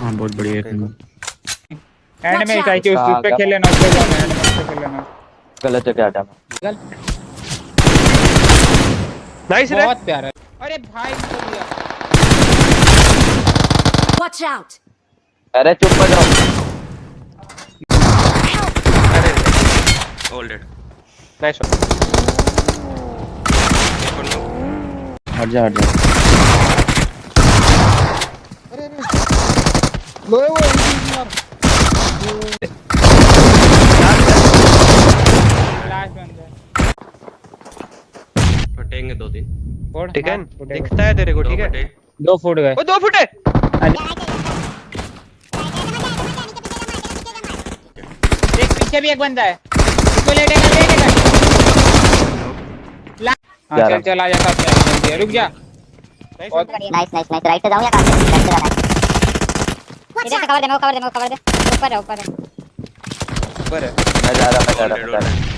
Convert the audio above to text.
हाँ बहुत बढ़िया है। एंड में चाहिए उस पे खेल लेना, उस पे जाना, एंड में उस पे खेल लेना। गलत है क्या था? नाइस रे। बहुत प्यारा है। अरे भाई मुझे दिया। Watch out! अरे चुप हो जाओ। अरे ऑल डेड। Nice one. हट जा हट जा। लो वो यार लास्ट बंदा फटेंगे 2-3। फोड़। ठीक है हाँ, फुटेगा। दिखता है तेरे को? ठीक है 2 फुट गए। वो 2 फुट है। एक पीछे भी एक बंदा है, इसको लेटेगा लेटेगा। हाँ चल चल आ जा साथ में, जल्दी रुक जा। Nice nice nice. राइट से जाऊं या कहां से? लेफ्ट से जाना है। इधर से कवर दे, मेरे को कवर दे, मेरे को कवर दे। ऊपर है ऊपर है। ऊपर है। मैं जा रहा।